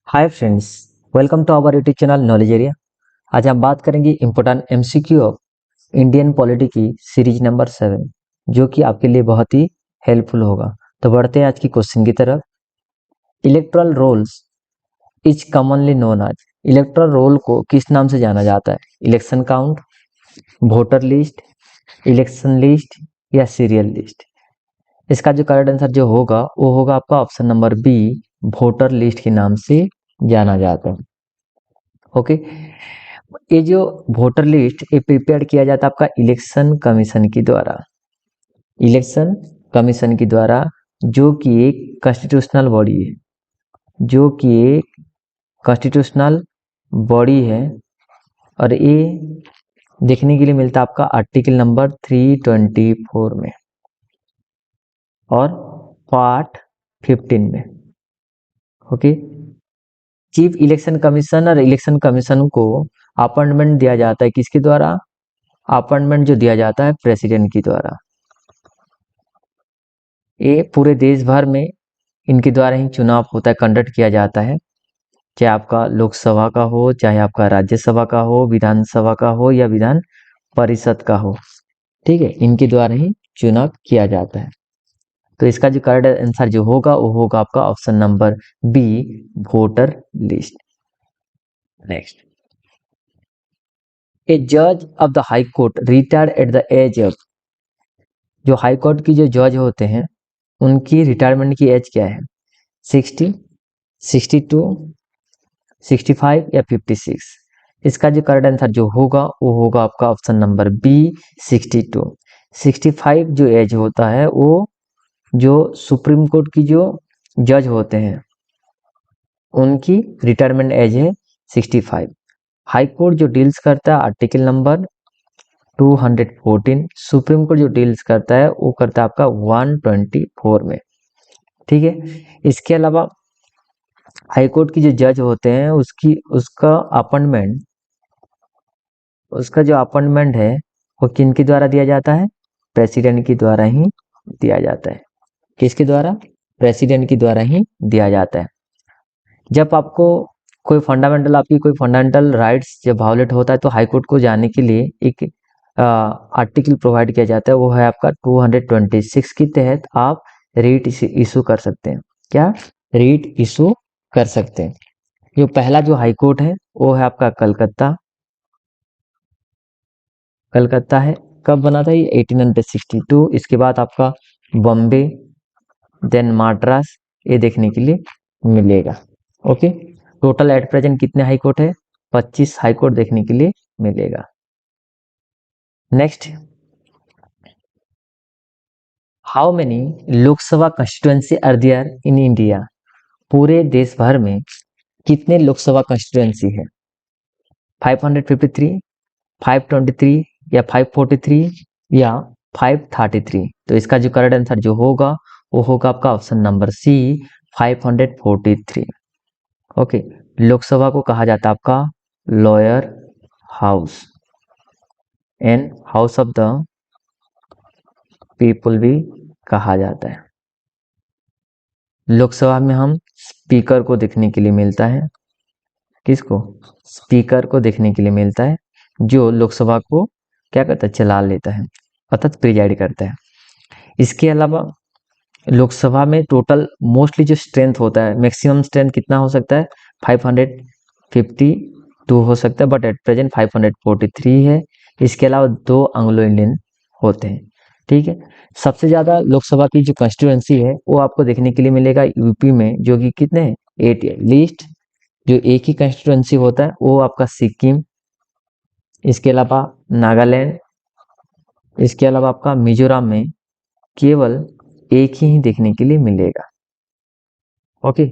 Hi friends, welcome to our YouTube channel knowledge area. आज हम बात करेंगे important MCQ of Indian polity की सीरीज नंबर 7, जो कि आपके लिए बहुत ही हेल्पफुल होगा। तो बढ़ते हैं आज की क्वेश्चन की तरफ। Electoral rolls is commonly known as. Electoral roll को किस नाम से जाना जाता है? Election count, voter list, election list या सीरियल लिस्ट। इसका जो करेक्ट आंसर जो होगा वो होगा आपका option number B, voter list के नाम से जाना जाता है। ओके, ये जो वोटर लिस्ट ये प्रिपेयर किया जाता है आपका इलेक्शन कमीशन के द्वारा। इलेक्शन कमीशन के द्वारा, जो कि एक कॉन्स्टिट्यूशनल बॉडी है, जो कि एक कॉन्स्टिट्यूशनल बॉडी है। और ये देखने के लिए मिलता है आपका आर्टिकल नंबर 324 में और पार्ट 15 में। Okay, chief election commissioner election commission को अपॉइंटमेंट दिया जाता है किसके द्वारा? अपॉइंटमेंट जो दिया जाता है प्रेसिडेंट के द्वारा। ये पूरे देश भर में इनके द्वारा ही चुनाव होता है, कंडक्ट किया जाता है, चाहे आपका लोकसभा का हो, चाहे आपका राज्यसभा का हो, विधानसभा का हो या विधान परिषद का हो। ठीक है, इनके द्वारा ही चुनाव किया जाता है। तो इसका जो करेक्ट आंसर जो होगा वो होगा आपका option number B, voter list. Next, a जज of the high court retired at the age of. जो हाई कोर्ट की जो जज होते हैं उनकी रिटायरमेंट की एज क्या है? 60, 62, 65 या 56। इसका जो करेक्ट आंसर जो होगा वो होगा आपका ऑप्शन नंबर बी, 62। 65 जो एज होता है वो जो सुप्रीम कोर्ट की जो जज होते हैं उनकी रिटायरमेंट एज है 65। हाई कोर्ट जो डील्स करता है आर्टिकल नंबर 214, सुप्रीम कोर्ट जो डील्स करता है वो करता है आपका 124 में। ठीक है, इसके अलावा हाई कोर्ट की जो जज होते हैं उसका जो अपॉइंटमेंट है वो किनके द्वारा दिया जाता है? प्रेसिडेंट के द्वारा ही दिया जाता है। किसके द्वारा? प्रेसिडेंट के द्वारा ही दिया जाता है। जब आपको आपकी कोई फंडामेंटल राइट्स जब वायोलेट होता है तो हाई कोर्ट को जाने के लिए एक आर्टिकल प्रोवाइड किया जाता है, वो है आपका 226 के तहत आप रीट इशू कर सकते हैं। क्या? रीट इशू कर सकते हैं। जो पहला जो हाई कोर्ट है वो है आपका कलकत्ता है। कब बना था ये? 1862। इसके बाद आपका बॉम्बे, देन मद्रास, ये देखने के लिए मिलेगा। ओके, टोटल एट प्रेजेंट कितने हाई कोर्ट है? 25 हाई कोर्ट देखने के लिए मिलेगा। Next, how many Lok Sabha constituency are there in India? पूरे देश भर में कितने लोकसभा कंस्टिट्यूएंसी है? 553, 523 या 543 या 533। तो इसका जो करेक्ट आंसर जो होगा वो होगा आपका option number C, 543। Okay, Lok Sabha को कहा जाता है आपका lower house and house of the people भी कहा जाता है। लोकसभा में हम स्पीकर को देखने के लिए मिलता है। किसको? स्पीकर को देखने के लिए मिलता है, जो लोकसभा को क्या करता है? चला लेता है, अर्थात प्रिजाइड करता है। इसके अलावा लोकसभा में टोटल मोस्टली जो स्ट्रेंथ होता है, मैक्सिमम स्ट्रेंथ कितना हो सकता है? 552 हो सकता है, बट एट प्रेजेंट 543 है। इसके अलावा 2 एंग्लो इंडियन होते हैं। ठीक है, सबसे ज्यादा लोकसभा की जो कॉन्स्टिट्यूएंसी है वो आपको देखने के लिए मिलेगा यूपी में, जो कि कितने हैं? 8 है। लीस्ट जो एक ही कॉन्स्टिट्यूएंसी होता है वो आपका सिक्किम, इसके अलावा नागालैंड, इसके अलावा आपका मिजोरम में केवल एक ही देखने के लिए मिलेगा। ओके,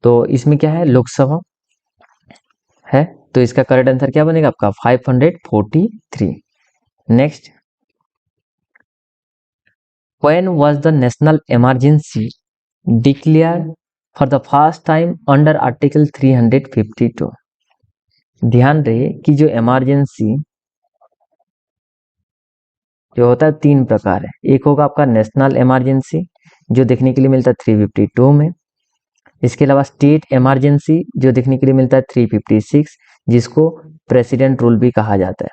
तो इसमें क्या है? लोकसभा है, तो इसका करेक्ट आंसर क्या बनेगा आपका? 543। Next, when was the national emergency declared for the first time under article 352? ध्यान रहे कि जो इमरजेंसी जो होता है 3 प्रकार है। एक होगा आपका नेशनल इमरजेंसी जो देखने के लिए मिलता है 352 में। इसके अलावा स्टेट इमरजेंसी जो देखने के लिए मिलता है 356, जिसको प्रेसिडेंट रूल भी कहा जाता है,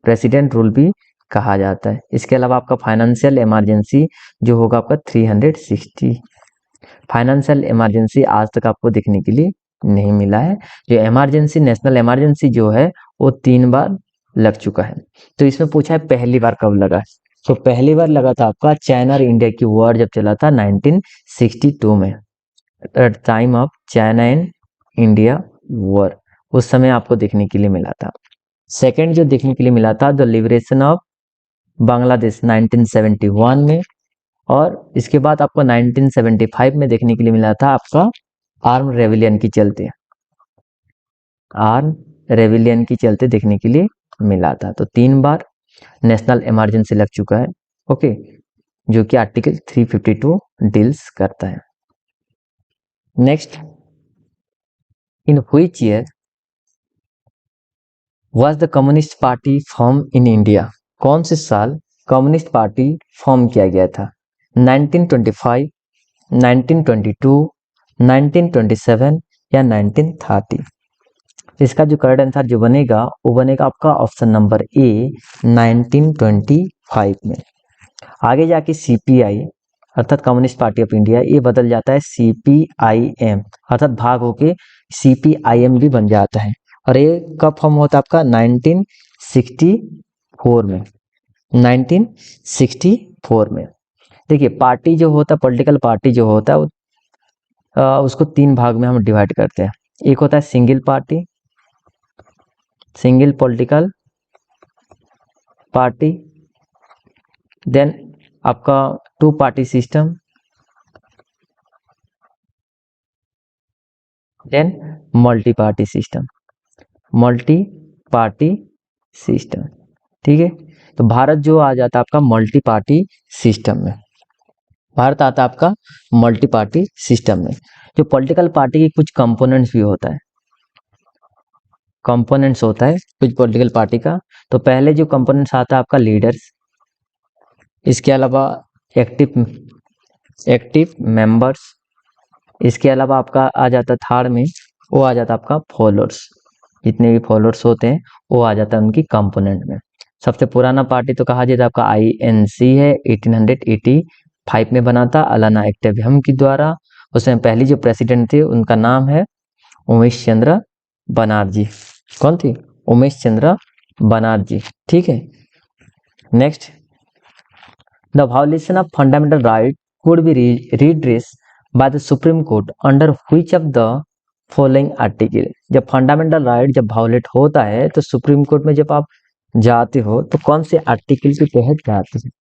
प्रेसिडेंट रूल भी कहा जाता है। इसके अलावा आपका फाइनेंशियल इमरजेंसी जो होगा आपका 360। फाइनेंशियल इमरजेंसी आज तक आपको देखने के लिए नहीं मिला है। जो इमरजेंसी, नेशनल इमरजेंसी जो है वो 3 बार लग चुका है। तो इसमें पूछा है पहली बार कब लगा। तो पहली बार लगा था आपका चाइना और इंडिया की वॉर जब चला था 1962 में, at time of China and India war, उस समय आपको देखने के लिए मिला था। सेकेंड जो देखने के लिए मिला था द लिबरेशन ऑफ बांग्लादेश 1971 में, और इसके बाद आपको 1975 में देखने के लिए मिला था आपका आर्म रेविलियन की चलते, आर्म रेविलियन की चलते देखने के लिए मिला था। तो 3 बार नेशनल इमरजेंसी लग चुका है, ओके, जो कि आर्टिकल 352 डील्स करता है। Next, in which year was the communist party form in India. कौन से साल कम्युनिस्ट पार्टी फॉर्म किया गया था? 1925, 1922, 1927 या 1930? इसका जो करेक्ट आंसर जो बनेगा वो बनेगा आपका ऑप्शन नंबर ए 1925 में। आगे जाके सीपीआई अर्थात कम्युनिस्ट पार्टी ऑफ इंडिया ये बदल जाता है सीपीआईएम, अर्थात भाग होके सीपीआईएम भी बन जाता है। और ये कब फॉर्म होता है आपका 1964 में, 1964 में। देखिए पार्टी जो होता है, पॉलिटिकल पार्टी जो होता है उसको 3 भाग में हम डिवाइड करते हैं। एक होता है single party, single political party, then आपका 2 party system, then multi party system, multi party system. ठीक है, तो भारत जो आ जाता है आपका मल्टी पार्टी सिस्टम में, भारत आता है आपका मल्टी पार्टी सिस्टम में। जो पॉलिटिकल पार्टी के कुछ कंपोनेंट्स भी होता है, कंपोनेंट्स होता है कुछ पॉलिटिकल पार्टी का। तो पहले जो कंपोनेंट्स आता है आपका लीडर्स, इसके अलावा एक्टिव मेंबर्स, इसके अलावा आपका आ जाता थर्ड में वो आ जाता आपका फॉलोअर्स, जितने भी फॉलोअर्स होते हैं वो आ जाता है उनकी कंपोनेंट में। सबसे पुराना पार्टी तो कहा जाता है आपका आईएनसी है, 1885 में बना था अलाना एक्टिवियम के द्वारा। उसमें पहली जो प्रेसिडेंट थे उनका नाम है उमेश चंद्र बनर्जी। कौन थी? उमेश चंद्र बनर्जी। ठीक है, next, the violation of fundamental right could be redressed by the Supreme Court under which of the following article। जब फंडामेंटल राइट जब वायोलेट होता है तो सुप्रीम कोर्ट में जब आप जाते हो तो कौन से आर्टिकल के तहत जाते हैं?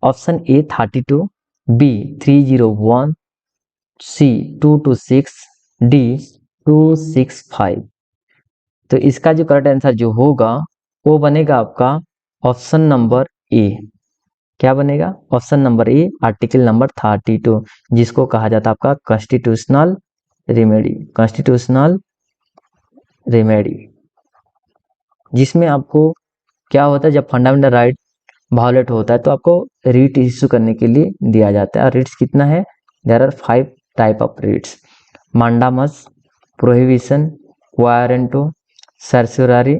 Option A 32, B 301, C 226, D 265। तो इसका जो करेक्ट आंसर जो होगा वो बनेगा आपका ऑप्शन नंबर ए। क्या बनेगा? Option number A article number 32, जिसको कहा जाता है आपका कॉन्स्टिट्यूशनल रेमेडी, कॉन्स्टिट्यूशनल रेमेडी, जिसमें आपको क्या होता है जब फंडामेंटल राइट वायोलेट होता है तो आपको रिट इश्यू करने के लिए दिया जाता है। और रिट्स कितना है? There are 5 type of writs, mandamus, prohibition, quo warranto, certiorari,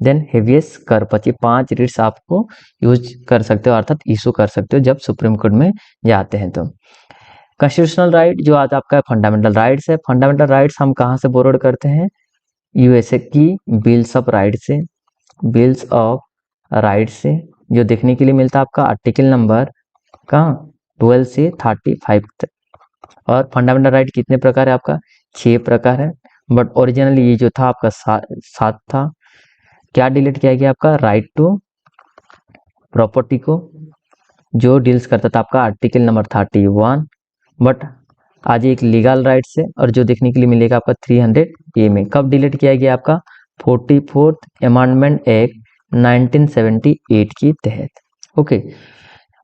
then habeas corpus. ये 5 रिट्स आपको यूज कर सकते हो अर्थात इशू कर सकते हो जब सुप्रीम कोर्ट में जाते हैं। तो कॉन्स्टिट्यूशनल राइट जो आता है आपका फंडामेंटल राइट्स है। फंडामेंटल राइट्स हम कहाँ से बोरोड करते हैं? यूएसए की बिल्स ऑफ राइट से, बिल्स ऑफ राइट से, जो देखने के लिए मिलता है आपका आर्टिकल नंबर कहाँ 12 से 35 तक। और फंडामेंटल राइट कितने प्रकार है आपका? 6 प्रकार है, बट ओरिजिनली ये जो था आपका 7 था। क्या डिलीट किया गया आपका? राइट टू प्रॉपर्टी को, जो डील्स करता था आपका आर्टिकल नंबर 31, बट आज एक लीगल राइट्स है। और जो देखने के लिए मिलेगा आपका 300A में। कब डिलीट किया गया आपका? 44th अमेंडमेंट एक्ट 1978 के तहत। ओके,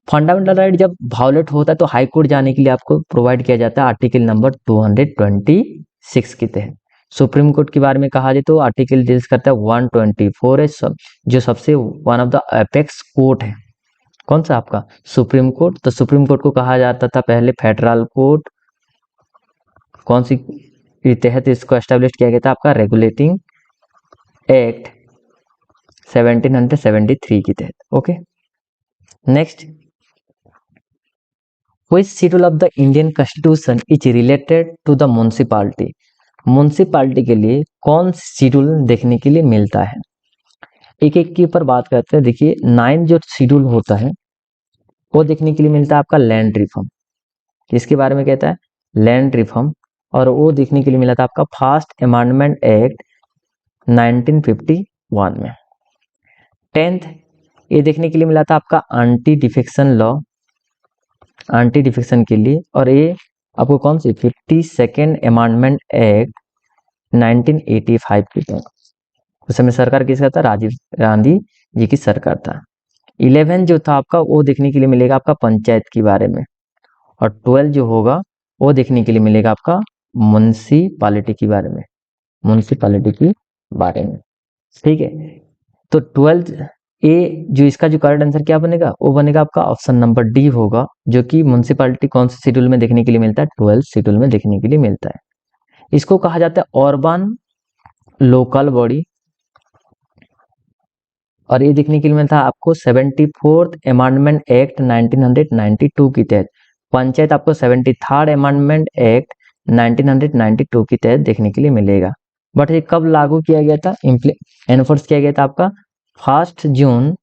फंडामेंटल राइट जब वायोलेट होता है तो हाई कोर्ट जाने के लिए आपको प्रोवाइड किया जाता है आर्टिकल नंबर 226 के तहत। सुप्रीम कोर्ट के बारे में कहा जाए तो आर्टिकल डील्स करता है 124 है, जो सबसे one of the apex court है। कौन सा आपका? Supreme court. तो सुप्रीम कोर्ट को कहा जाता था पहले फेडरल कोर्ट, कौन सी के तहत इसको एस्टेब्लिश किया गया था? आपका रेगुलेटिंग एक्ट 1773 के तहत। Okay, next, which schedule of the Indian constitution is related to the municipality? Municipality के लिए कौन शेड्यूल देखने के लिए मिलता है? एक एक के ऊपर बात करते हैं। देखिए, 9 जो शेड्यूल होता है वो देखने के लिए मिलता है आपका लैंड रिफॉर्म। किसके बारे में कहता है? Land reform. और वो देखने के लिए मिला था आपका फर्स्ट अमेंडमेंट एक्ट 1951 में। 10th, ये देखने के लिए मिला था आपका anti defection law, anti defection के लिए। और ये आपको कौन सी 52nd अमेंडमेंट एक्ट 1985 की थी। उस समय सरकार किसका था? राजीव गांधी जी की सरकार था। 11 जो था आपका वो देखने के लिए मिलेगा आपका पंचायत के बारे में। और 12 जो होगा वो देखने के लिए मिलेगा आपका म्युनिसिपैलिटी के बारे में, म्युनिसिपैलिटी के बारे में। ठीक है, तो 12 ए जो इसका जो करेक्ट आंसर क्या बनेगा? वो बनेगा आपका ऑप्शन नंबर डी होगा, जो कि म्युनिसिपैलिटी कौन से शेड्यूल में देखने के लिए मिलता है? 12 शेड्यूल में देखने के लिए मिलता है। इसको कहा जाता है अर्बन लोकल बॉडी। और ये देखने के लिए मिलता है आपको 74th अमेंडमेंट एक्ट 1992 के तहत। पंचायत आपको 73rd अमेंडमेंट एक्ट 1992 के तहत देखने के लिए मिलेगा। बट ये कब लागू किया गया था? एनफोर्स किया गया था आपका 1 जून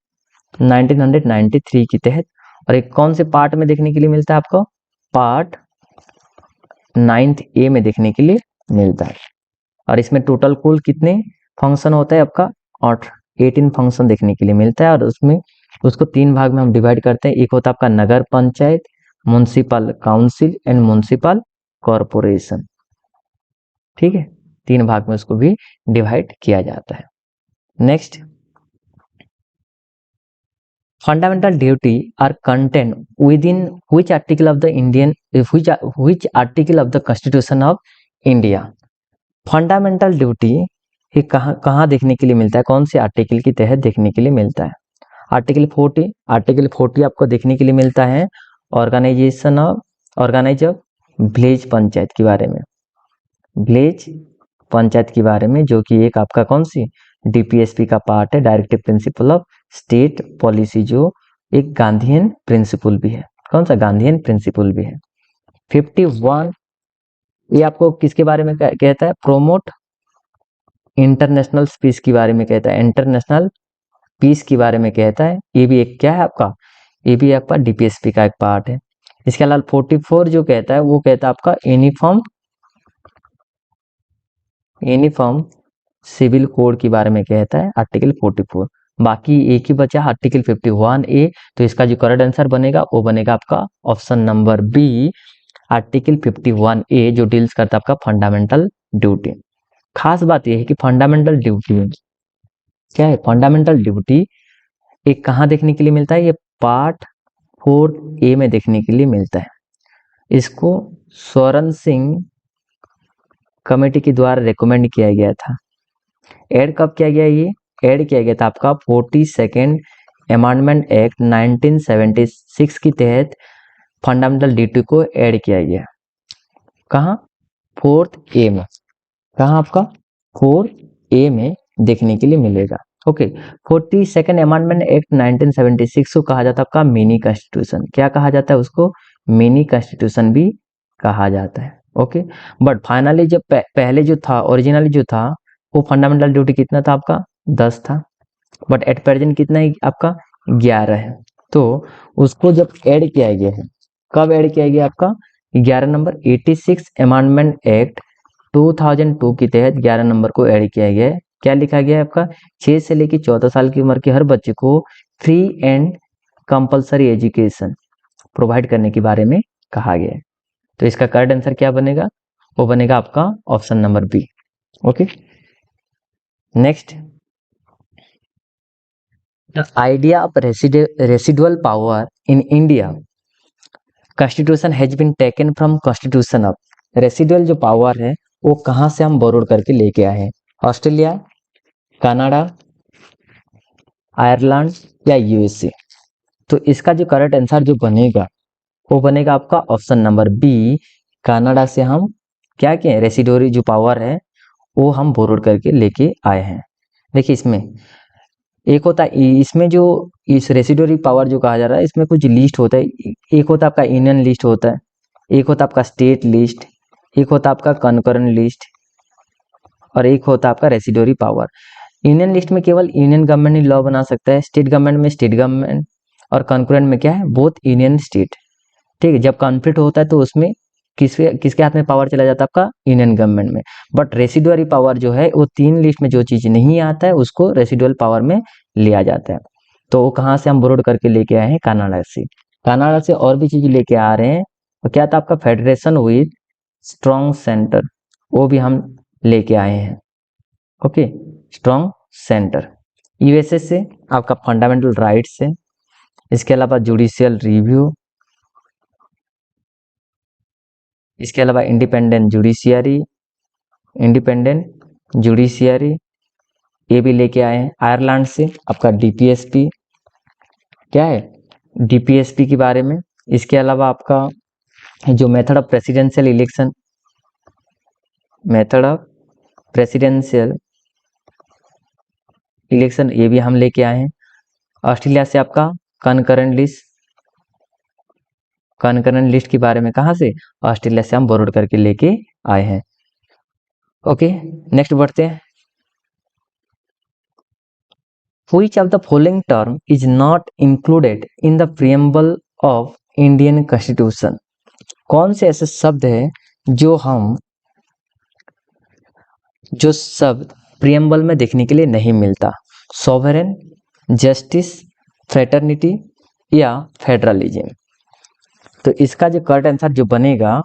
1993 के तहत। और एक कौन से पार्ट में देखने के लिए मिलता है आपको? पार्ट 9th ए में देखने के लिए मिलता है। और इसमें टोटल कुल कितने फंक्शन होता है आपका? 18 फंक्शन देखने के लिए मिलता है। और उसमें उसको 3 भाग में हम डिवाइड करते हैं। एक होता है आपका नगर panchayat, municipal council and municipal corporation. ठीक है, 3 भाग में उसको भी डिवाइड किया जाता है। Next, fundamental duty are content with in which article of the Indian which article of the constitution of India? Fundamental duty ये कहाँ देखने के लिए मिलता है? कौन से आर्टिकल के तहत देखने के लिए मिलता है? आर्टिकल 40 आपको देखने के लिए मिलता है ऑर्गेनाइज ऑफ विलेज पंचायत के बारे में, विलेज पंचायत के बारे में, जो कि एक आपका कौन सी डीपीएसपी का पार्ट है, directive principle of state policy, जो एक गांधीयन प्रिंसिपल भी है। कौन सा? गांधीयन प्रिंसिपल भी है। 51 ये आपको किसके बारे में कहता है? प्रोमोट इंटरनेशनल पीस के बारे में कहता है, इंटरनेशनल पीस के बारे में कहता है। ये भी एक क्या है आपका? ये भी आपका डीपीएसपी का एक पार्ट है। इसके अलावा 44 जो कहता है वो कहता है आपका यूनिफॉर्म सिविल कोड के बारे में कहता है, आर्टिकल 44। बाकी एक ही बचा आर्टिकल 51 ए। तो इसका जो करेक्ट आंसर बनेगा वो बनेगा आपका ऑप्शन नंबर बी, आर्टिकल 51 ए, जो डील्स करता है आपका फंडामेंटल ड्यूटी। खास बात यह है कि फंडामेंटल ड्यूटी क्या है? फंडामेंटल ड्यूटी एक कहाँ देखने के लिए मिलता है? ये पार्ट 4 ए में देखने के लिए मिलता है। इसको स्वरण सिंह कमेटी के द्वारा रिकमेंड किया गया था। ऐड कब किया गया? ये ऐड किया गया था आपका 42nd अमेंडमेंट एक्ट 1976 के तहत फंडामेंटल ड्यूटी को ऐड किया गया। कहाँ? 4th ए में। कहाँ आपका? 4 ए में देखने के लिए मिलेगा। ओके, 42nd अमेंडमेंट एक्ट 1976 को कहा जाता है आपका मिनी कॉन्स्टिट्यूशन। क्या कहा जाता है उसको? मिनी कॉन्स्टिट्यूशन भी कहा जाता है। ओके, बट फाइनली जब पहले जो था, ओरिजिनली जो था, वो फंडामेंटल ड्यूटी कितना था आपका? 10 था। बट एट प्रेजेंट कितना है आपका? 11 है। तो उसको जब ऐड किया गया है, कब ऐड किया गया आपका? 11 नंबर 86 अमेंडमेंट एक्ट 2002 के तहत 11 नंबर को ऐड किया गया है। क्या लिखा गया है आपका? 6 से लेकर 14 साल की उम्र के हर बच्चे को free and compulsory education provide करने के बारे में कहा गया है। तो इसका करेक्ट आंसर क्या बनेगा? वो बनेगा आपका option number B. Okay, next, the idea of residual power in India constitution has been taken from constitution of. Residual जो पावर है वो कहाँ से हम बोरोड करके लेके आए हैं? ऑस्ट्रेलिया, कनाडा, आयरलैंड या यूएसए? तो इसका जो करेक्ट आंसर जो बनेगा वो बनेगा आपका ऑप्शन नंबर बी, कनाडा से हम क्या किए, रेसिडोरी जो पावर है वो हम बोरोड करके लेके आए हैं। देखिए इसमें एक होता है, इसमें जो इस रेसिडोरी पावर जो कहा जा रहा है इसमें कुछ लिस्ट होता है। एक होता है आपका यूनियन लिस्ट होता है, एक होता है आपका स्टेट लिस्ट, एक होता है आपका कनकरेंट लिस्ट, और एक होता है आपका रेसिडोरी पावर। यूनियन लिस्ट में केवल यूनियन गवर्नमेंट ही लॉ बना सकता है, स्टेट गवर्नमेंट में स्टेट गवर्नमेंट, और कॉन्करेंट में क्या है, बोथ यूनियन स्टेट। ठीक है, जब कॉन्फ्लिक्ट होता है तो उसमें किसके किसके हाथ में पावर चला जाता है, आपका यूनियन गवर्नमेंट में। बट रेसिडुअरी पावर जो है वो 3 लिस्ट में जो चीज नहीं आता है उसको रेसिडुअल पावर में लिया जाता है। तो वो कहाँ से हम बोरोड करके लेके आए हैं, कनाडा से। कनाडा से और भी चीज लेके आ रहे हैं। तो क्या था आपका, फेडरेशन विद स्ट्रॉन्ग सेंटर, वो भी हम लेके आए हैं। Okay, strong centre. यूएसए से आपका फंडामेंटल राइट्स है, इसके अलावा जुडिशियल रिव्यू, इसके अलावा इंडिपेंडेंट जुडिशियरी ये भी लेके आए हैं। आयरलैंड से आपका डीपीएसपी, क्या है, डीपीएसपी के बारे में। इसके अलावा आपका जो मेथड ऑफ प्रेसिडेंशियल इलेक्शन ये भी हम लेके आए हैं। ऑस्ट्रेलिया से आपका कनकरेंट लिस्ट के बारे में, कहाँ से, ऑस्ट्रेलिया से हम बोरोड करके लेके आए हैं। ओके, नेक्स्ट बढ़ते हैं। Which of the following term is not included in the preamble of Indian Constitution? कौन से ऐसे शब्द है जो शब्द प्रियम्बल में देखने के लिए नहीं मिलता? सॉवरेन, जस्टिस, फ्रेटर्निटी या फेडरलिज्म। तो इसका जो करेक्ट आंसर जो बनेगा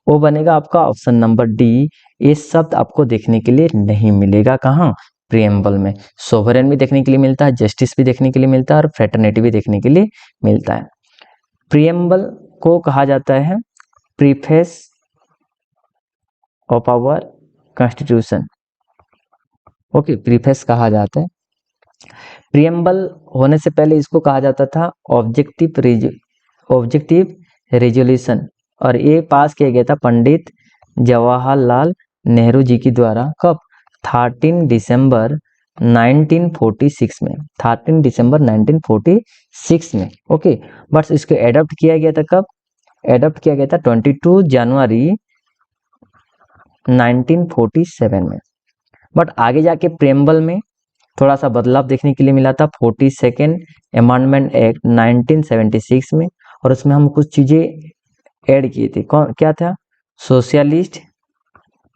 वो बनेगा आपका ऑप्शन नंबर डी। ये शब्द आपको देखने के लिए नहीं मिलेगा, कहाँ, प्रियम्बल में। सोवरेन भी देखने के लिए मिलता है, जस्टिस भी देखने के लिए मिलता है, और फ्रेटर्निटी भी देखने के लिए मिलता है। प्रियम्बल को कहा जाता है preface of our constitution. Okay, preface कहा जाता है। प्रियम्बल होने से पहले इसको कहा जाता था ऑब्जेक्टिव रेजोल्यूशन, और ये पास किया गया था पंडित जवाहरलाल नेहरू जी के द्वारा। कब, 13 दिसंबर 1946 में, 13 दिसंबर 1946 में। ओके, बट इसको एडॉप्ट किया गया था कब, एडॉप्ट किया गया था 22 जनवरी 1947 में। बट आगे जाके प्रेम्बल में थोड़ा सा बदलाव देखने के लिए मिला था 42nd अमेंडमेंट एक्ट 1976 में, और उसमें हम कुछ चीजें ऐड किए थे। कौन, क्या था, सोशलिस्ट,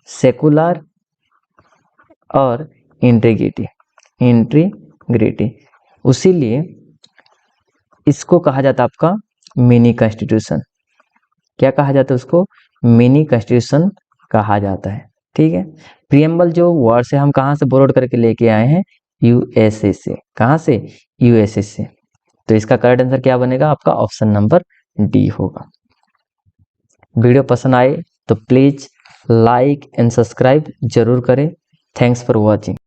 सेकुलर और इंटीग्रिटी। उसीलिए इसको कहा जाता है आपका मिनी कॉन्स्टिट्यूशन। क्या कहा जाता है उसको, मिनी कॉन्स्टिट्यूशन कहा जाता है। ठीक है, प्रियम्बल जो वर्ड से हम कहाँ से बोरोड करके लेके आए हैं, यूएसए से। कहाँ से, यूएसए से। तो इसका करेक्ट आंसर क्या बनेगा, आपका ऑप्शन नंबर डी होगा। वीडियो पसंद आए तो प्लीज लाइक एंड सब्सक्राइब जरूर करें। Thanks for watching.